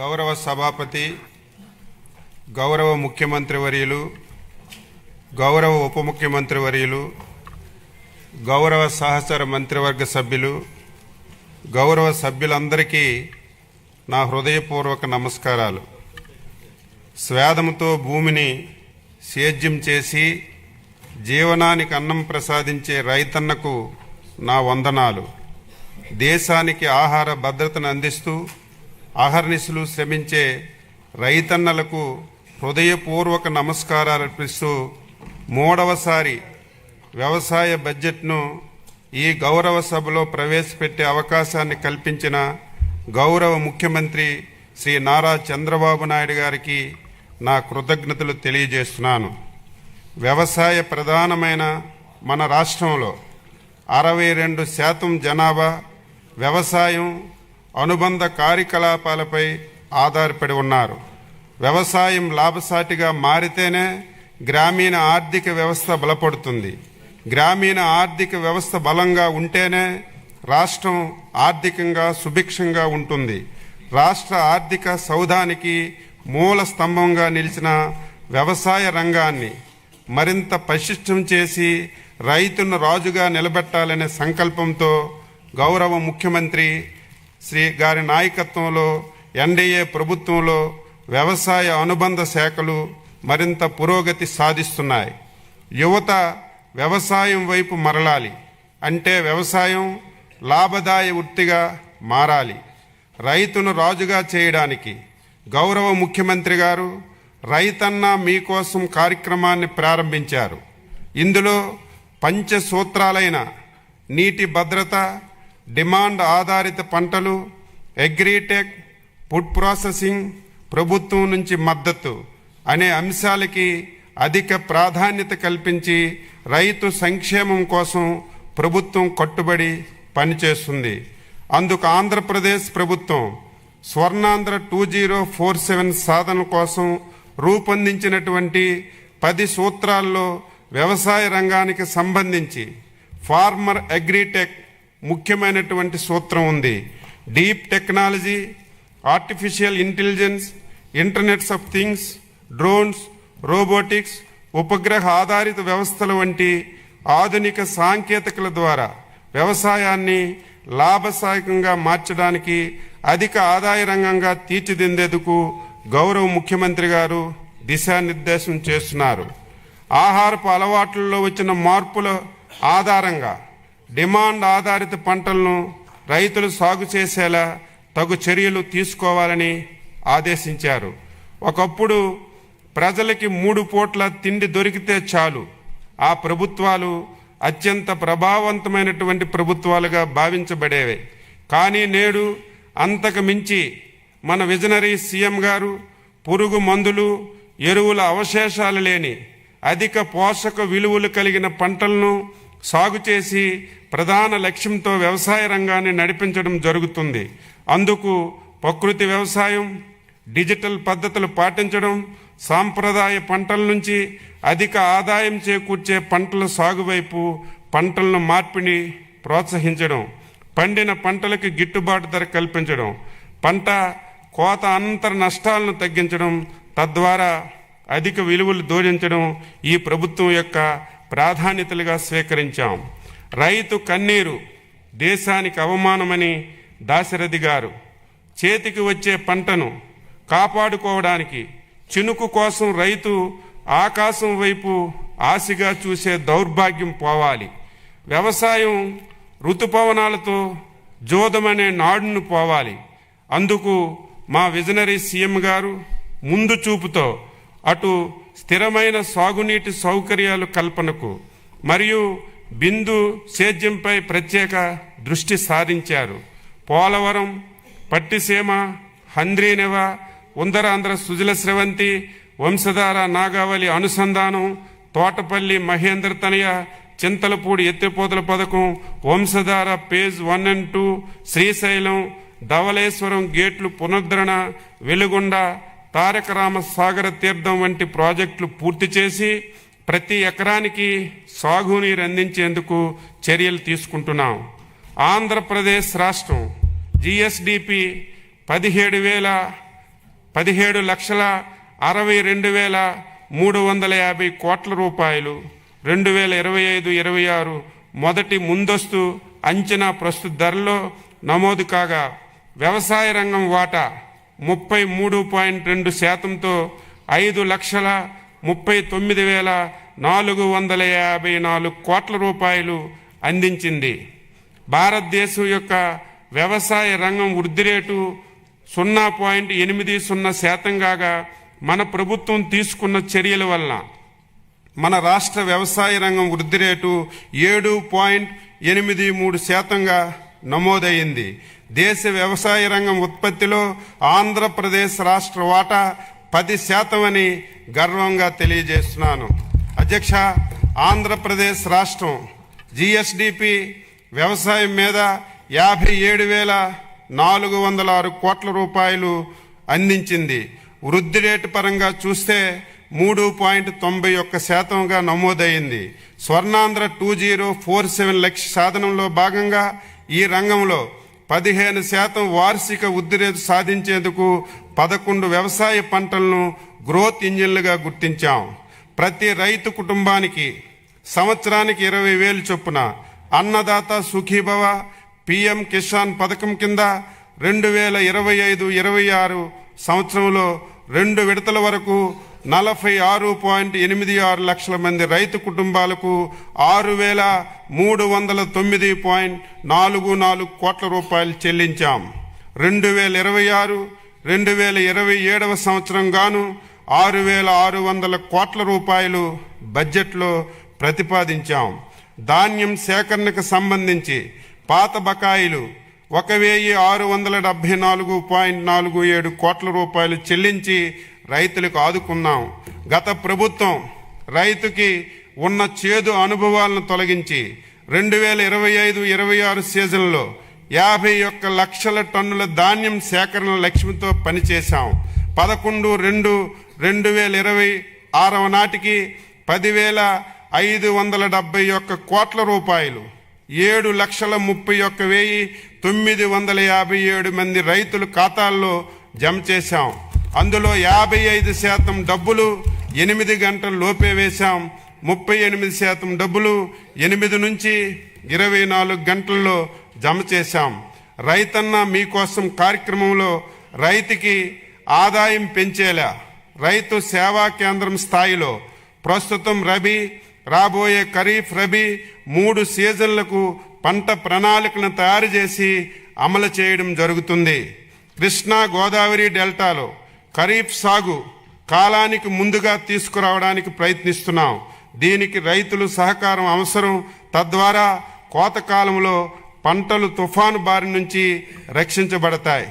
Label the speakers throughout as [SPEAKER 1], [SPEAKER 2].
[SPEAKER 1] గౌరవ సభాపతి, గౌరవ ముఖ్యమంత్రి వర్యులు, గౌరవ ఉప ముఖ్యమంత్రి వర్యులు, గౌరవ సహచర మంత్రివర్గ సభ్యులు, గౌరవ సభ్యులందరికీ నా హృదయపూర్వక నమస్కారాలు. స్వేదముతో భూమిని సేద్యం చేసి జీవనానికి అన్నం ప్రసాదించే రైతన్నకు నా వందనాలు. దేశానికి ఆహార భద్రతను అందిస్తూ అహర్నిశలు శ్రమించే రైతన్నలకు హృదయపూర్వక నమస్కారాలు అర్పిస్తూ మూడవసారి వ్యవసాయ బడ్జెట్ను ఈ గౌరవ సభలో ప్రవేశపెట్టే అవకాశాన్ని కల్పించిన గౌరవ ముఖ్యమంత్రి శ్రీ నారా చంద్రబాబు నాయుడు గారికి నా కృతజ్ఞతలు తెలియజేస్తున్నాను. వ్యవసాయ ప్రధానమైన మన రాష్ట్రంలో 62% జనాభా వ్యవసాయం అనుబంధ కార్యకలాపాలపై ఆధారపడి ఉన్నారు. వ్యవసాయం లాభసాటిగా మారితేనే గ్రామీణ ఆర్థిక వ్యవస్థ బలపడుతుంది. గ్రామీణ ఆర్థిక వ్యవస్థ బలంగా ఉంటేనే రాష్ట్రం ఆర్థికంగా సుభిక్షంగా ఉంటుంది. రాష్ట్ర ఆర్థిక సౌధానికి మూల స్తంభంగా నిలిచిన వ్యవసాయ రంగాన్ని మరింత పటిష్టం చేసి రైతును రాజుగా నిలబెట్టాలనే సంకల్పంతో గౌరవ ముఖ్యమంత్రి శ్రీ గారి నాయకత్వంలో ఎన్డీఏ ప్రభుత్వంలో వ్యవసాయ అనుబంధ శాఖలు మరింత పురోగతి సాధిస్తున్నాయి. యువత వ్యవసాయం వైపు మరలాలి అంటే వ్యవసాయం లాభదాయ వృత్తిగా మారాలి. రైతును రాజుగా చేయడానికి గౌరవ ముఖ్యమంత్రి గారు రైతన్న మీకోసం కార్యక్రమాన్ని ప్రారంభించారు. ఇందులో పంచసూత్రాలైన నీటి భద్రత, డిమాండ్ ఆధారిత పంటలు, అగ్రిటెక్, ఫుడ్ ప్రాసెసింగ్, ప్రభుత్వం నుంచి మద్దతు అనే అంశాలకి అధిక ప్రాధాన్యత కల్పించి రైతు సంక్షేమం కోసం ప్రభుత్వం కట్టుబడి పనిచేస్తుంది. అందుకు ఆంధ్రప్రదేశ్ ప్రభుత్వం స్వర్ణాంధ్ర 2047 సాధన కోసం రూపొందించినటువంటి 10 సూత్రాల్లో వ్యవసాయ రంగానికి సంబంధించి ఫార్మర్ అగ్రిటెక్ ముఖ్యమైనటువంటి సూత్రం ఉంది. Deep technology, artificial intelligence, internets of things, drones, robotics, ఉపగ్రహ ఆధారిత వ్యవస్థల వంటి ఆధునిక సాంకేతికల ద్వారా వ్యవసాయాన్ని లాభసాయకంగా మార్చడానికి అధిక ఆదాయ రంగంగా తీర్చిదిద్దేందుకు గౌరవ ముఖ్యమంత్రి గారు దిశానిర్దేశం చేస్తున్నారు. ఆహారపు అలవాట్లలో వచ్చిన మార్పుల ఆధారంగా డిమాండ్ ఆధారిత పంటలను రైతులు సాగు చేసేలా తగు చర్యలు తీసుకోవాలని ఆదేశించారు. ఒకప్పుడు ప్రజలకి 3 పూట్ల తిండి దొరికితే చాలు ఆ ప్రభుత్వాలు అత్యంత ప్రభావవంతమైనటువంటి ప్రభుత్వాలుగా భావించబడేవి. కానీ నేడు అంతకు మించి మన విజనరీ సీఎం గారు పురుగు మందులు, ఎరువుల అవశేషాలు లేని అధిక పోషక విలువలు కలిగిన పంటలను సాగు చేసి ప్రధాన లక్ష్యంతో వ్యవసాయ రంగాన్ని నడిపించడం జరుగుతుంది. అందుకు ప్రకృతి వ్యవసాయం, డిజిటల్ పద్ధతులు పాటించడం, సాంప్రదాయ పంటల నుంచి అధిక ఆదాయం చేకూర్చే పంటల సాగు వైపు పంటలను మార్పిడి ప్రోత్సహించడం, పండిన పంటలకు గిట్టుబాటు ధర కల్పించడం, పంట కోత అనంతర నష్టాలను తగ్గించడం, తద్వారా అధిక విలువలు జోడించడం ఈ ప్రభుత్వం యొక్క ప్రాధాన్యతలుగా స్వీకరించాం. రైతు కన్నీరు దేశానికి అవమానమని దాశరథి గారు చేతికి వచ్చే పంటను కాపాడుకోవడానికి చినుకు కోసం రైతు ఆకాశం వైపు ఆశగా చూసే దౌర్భాగ్యం పోవాలి. వ్యవసాయం ఋతుపవనాలతో జోదమనే నాడును పోవాలి. అందుకు మా విజనరీ సీఎం గారు ముందు చూపుతో అటు స్థిరమైన సాగునీటి సౌకర్యాలు కల్పనకు మరియు బిందు సేద్యంపై ప్రత్యేక దృష్టి సారించారు. పోలవరం, పట్టిసీమ, హంద్రీనెవ, ఉందరాంధ్ర సుజల స్రవంతి, వంశధార నాగావళి అనుసంధానం, తోటపల్లి మహేంద్ర తనయ, చింతలపూడి ఎత్తిపోతల పథకం, వంశధార పేజ్ 1 and 2, శ్రీశైలం, ధవళేశ్వరం గేట్లు పునరుద్ధరణ, వెలుగొండ, తారక రామ సాగర తీర్థం వంటి ప్రాజెక్టులు పూర్తి చేసి ప్రతి ఎకరానికి సాగునీరు అందించేందుకు చర్యలు తీసుకుంటున్నాం. ఆంధ్రప్రదేశ్ రాష్ట్రం GSDP 17,62,350 కోట్ల రూపాయలు 2025-26 మొదటి ముందస్తు అంచనా ప్రస్తుత ధరలో నమోదు కాగా వ్యవసాయ రంగం వాటా 33.2%తో 5,39,454 కోట్ల రూపాయలు అందించింది. భారతదేశం యొక్క వ్యవసాయ రంగం వృద్ధి రేటు 0.80% కాగా మన ప్రభుత్వం తీసుకున్న చర్యల వలన మన రాష్ట్ర వ్యవసాయ రంగం వృద్ధి రేటు 7.83%గా నమోదయ్యింది. దేశ వ్యవసాయ రంగం ఉత్పత్తిలో ఆంధ్రప్రదేశ్ రాష్ట్ర వాటా 10% అని గర్వంగా తెలియజేస్తున్నాను. అధ్యక్ష, ఆంధ్రప్రదేశ్ రాష్ట్రం జిఎస్డిపి వ్యవసాయం మీద 57,406 కోట్ల రూపాయలు అందించింది. వృద్ధి రేటు పరంగా చూస్తే 3.91%గా నమోదైంది. స్వర్ణాంధ్ర 2047 లక్ష్య సాధనంలో భాగంగా ఈ రంగంలో 15% వార్షిక వృద్ధి రేటు సాధించేందుకు 11 వ్యవసాయ పంటలను గ్రోత్ ఇంజిన్లుగా గుర్తించాం. ప్రతి రైతు కుటుంబానికి సంవత్సరానికి 20,000 చొప్పున అన్నదాత సుఖీభవ పిఎం కిసాన్ పథకం కింద 2025-26 సంవత్సరంలో 2 విడతల వరకు 46.86 లక్షల మంది రైతు కుటుంబాలకు 6,309.44 కోట్ల రూపాయలు చెల్లించాం. 2026-2027 సంవత్సరం గాను 6,600 కోట్ల రూపాయలు బడ్జెట్లో ప్రతిపాదించాం. ధాన్యం సేకరణకు సంబంధించి పాత బకాయిలు 1,674.47 కోట్ల రూపాయలు చెల్లించి రైతులకు ఆదుకున్నాం. గత ప్రభుత్వం రైతుకి ఉన్న చేదు అనుభవాలను తొలగించి 2025-26 సీజన్లో 51 లక్షల టన్నుల ధాన్యం సేకరణ లక్ష్యంతో పనిచేశాం. 11/2/2026 నాటికి 10,571 కోట్ల రూపాయలు 7,31,957 మంది రైతుల ఖాతాల్లో జమ చేశాం. అందులో 55% డబ్బులు 8 గంటల లోపే వేశాం. 38% డబ్బులు 8 నుంచి 24 గంటల్లో జమ చేశాం. రైతన్న మీకోసం కార్యక్రమంలో రైతుకి ఆదాయం పెంచేలా రైతు సేవా కేంద్రం స్థాయిలో ప్రస్తుతం రబీ, రాబోయే ఖరీఫ్, రబీ 3 సీజన్లకు పంట ప్రణాళికను తయారు చేసి అమలు చేయడం జరుగుతుంది. కృష్ణా గోదావరి డెల్టాలో ఖరీఫ్ సాగు కాలానికి ముందుగా తీసుకురావడానికి ప్రయత్నిస్తున్నాం. దీనికి రైతులు సహకారం అవసరం. తద్వారా కోతకాలంలో పంటలు తుఫాను బారి నుంచి రక్షించబడతాయి.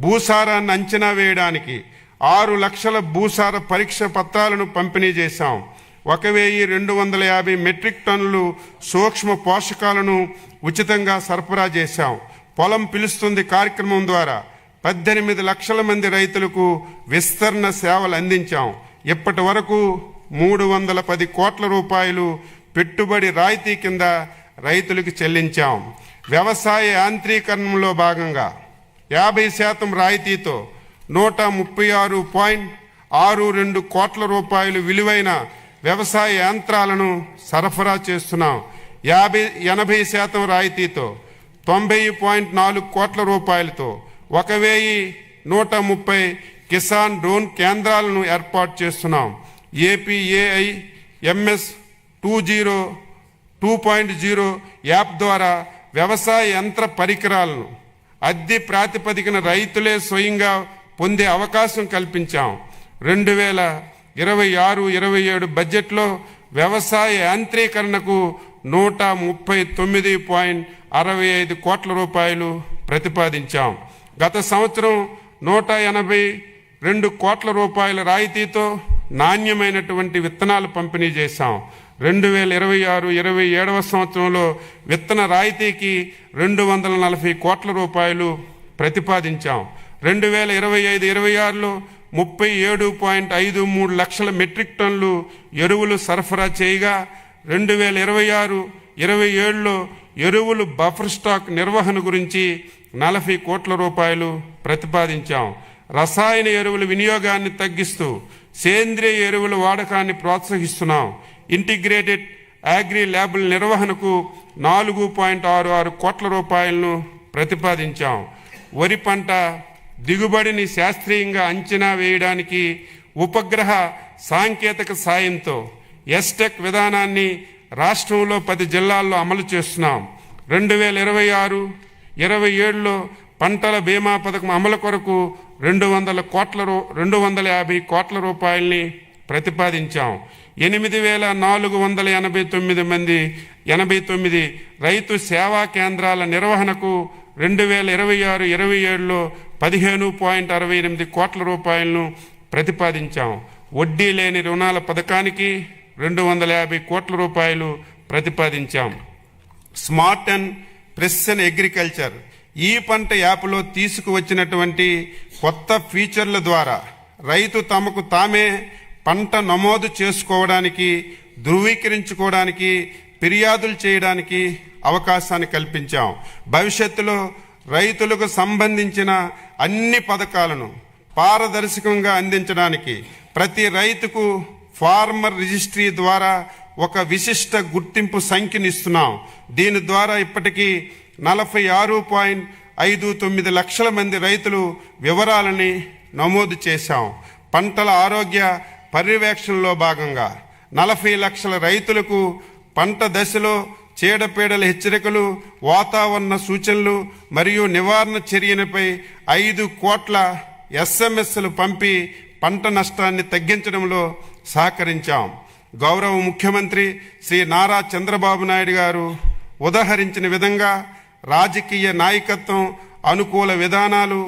[SPEAKER 1] భూసారాన్ని అంచనా వేయడానికి 6 లక్షల భూసార పరీక్ష పత్రాలను పంపిణీ చేశాం. 1,250 మెట్రిక్ టన్నులు సూక్ష్మ పోషకాలను ఉచితంగా సరఫరా చేశాం. పొలం పిలుస్తుంది కార్యక్రమం ద్వారా 18 లక్షల మంది రైతులకు విస్తరణ సేవలు అందించాం. ఇప్పటి వరకు 310 కోట్ల రూపాయలు పెట్టుబడి రాయితీ కింద రైతులకు చెల్లించాం. వ్యవసాయ యాంత్రీకరణలో భాగంగా 50% రాయితీతో 136.62 కోట్ల రూపాయలు విలువైన వ్యవసాయ యంత్రాలను సరఫరా చేస్తున్నాం. 80% రాయితీతో 90.4 కోట్ల రూపాయలతో 1,130 కిసాన్ డ్రోన్ కేంద్రాలను ఏర్పాటు చేస్తున్నాం. ఏపీఏఐ ఎంఎస్ 2.0 యాప్ ద్వారా వ్యవసాయ యంత్ర పరికరాలను అద్దె ప్రాతిపదికన రైతులే స్వయంగా పొందే అవకాశం కల్పించాం. 2026-27 బడ్జెట్లో వ్యవసాయ యాంత్రీకరణకు 139.65 కోట్ల రూపాయలు ప్రతిపాదించాం. గత సంవత్సరం 182 కోట్ల రూపాయల రాయితీతో నాణ్యమైనటువంటి విత్తనాలు పంపిణీ చేశాం. 2026-27 సంవత్సరంలో విత్తన రాయితీకి 240 కోట్ల రూపాయలు ప్రతిపాదించాం. 2025-26లో 37.53 లక్షల మెట్రిక్ టన్నులు ఎరువులు సరఫరా చేయగా 2026-27లో ఎరువులు బఫర్ స్టాక్ నిర్వహణ గురించి 40 కోట్ల రూపాయలు ప్రతిపాదించాం. రసాయన ఎరువుల వినియోగాన్ని తగ్గిస్తూ సేంద్రియ ఎరువుల వాడకాన్ని ప్రోత్సహిస్తున్నాం. ఇంటిగ్రేటెడ్ అగ్రి ల్యాబుల నిర్వహణకు 4.66 కోట్ల రూపాయలను ప్రతిపాదించాం. వరి పంట దిగుబడిని శాస్త్రీయంగా అంచనా వేయడానికి ఉపగ్రహ సాంకేతిక సాయంతో ఎస్టెక్ విధానాన్ని రాష్ట్రంలో 10 జిల్లాల్లో అమలు చేస్తున్నాం. 2026-27లో పంటల బీమా పథకం అమలు కొరకు 250 కోట్ల రూపాయలని ప్రతిపాదించాం. 8,489 రైతు సేవా కేంద్రాల నిర్వహణకు 2026-27లో 15.68 కోట్ల రూపాయలను ప్రతిపాదించాం. వడ్డీ లేని రుణాల పథకానికి 250 కోట్ల రూపాయలు ప్రతిపాదించాం. స్మార్ట్ అండ్ ప్రెసిషన్ అగ్రికల్చర్ ఈ పంట యాప్లో తీసుకువచ్చినటువంటి కొత్త ఫీచర్ల ద్వారా రైతు తమకు తామే పంట నమోదు చేసుకోవడానికి, ధృవీకరించుకోవడానికి, ఫిర్యాదులు చేయడానికి అవకాశాన్ని కల్పించాం. భవిష్యత్తులో రైతులకు సంబంధించిన అన్ని పథకాలను పారదర్శకంగా అందించడానికి ప్రతి రైతుకు ఫార్మర్ రిజిస్ట్రీ ద్వారా ఒక విశిష్ట గుర్తింపు సంఖ్యను ఇస్తున్నాం. దీని ద్వారా ఇప్పటికీ 46.59 లక్షల మంది రైతులు వివరాలని నమోదు చేశాం. పంటల ఆరోగ్య పర్యవేక్షణలో భాగంగా 40 లక్షల రైతులకు పంట దశలో చీడపీడల హెచ్చరికలు, వాతావరణ సూచనలు మరియు నివారణ చర్యలపై 5 కోట్ల SMSలు పంపి పంట నష్టాన్ని తగ్గించడంలో సహకరించాం. గౌరవ ముఖ్యమంత్రి శ్రీ నారా చంద్రబాబు నాయుడు గారు ఉదహరించిన విధంగా రాజకీయ నాయకత్వం, అనుకూల విధానాలు,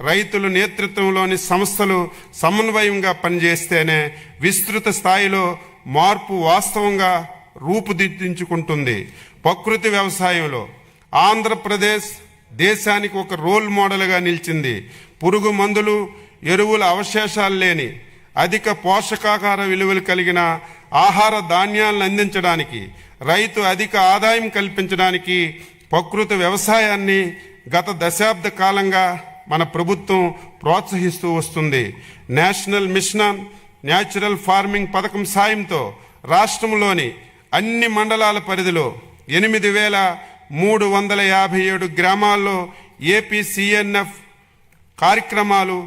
[SPEAKER 1] రైతుల నేతృత్వంలోని సంస్థలు సమన్వయంగా పనిచేస్తేనే విస్తృత స్థాయిలో మార్పు వాస్తవంగా రూపుదిద్దించుకుంటుంది. ప్రకృతి వ్యవసాయంలో ఆంధ్రప్రదేశ్ దేశానికి ఒక రోల్ మోడల్గా నిలిచింది. పురుగు మందులు, ఎరువుల అవశేషాలు లేని అధిక పోషకాహార విలువలు కలిగిన ఆహార ధాన్యాలను అందించడానికి, రైతు అధిక ఆదాయం కల్పించడానికి ప్రకృతి వ్యవసాయాన్ని గత దశాబ్ద కాలంగా మన ప్రభుత్వం ప్రోత్సహిస్తూ వస్తుంది. National mission on natural farming పథకం సాయంతో రాష్ట్రంలోని అన్ని మండలాల పరిధిలో 8,357 గ్రామాల్లో APCNF కార్యక్రమాలు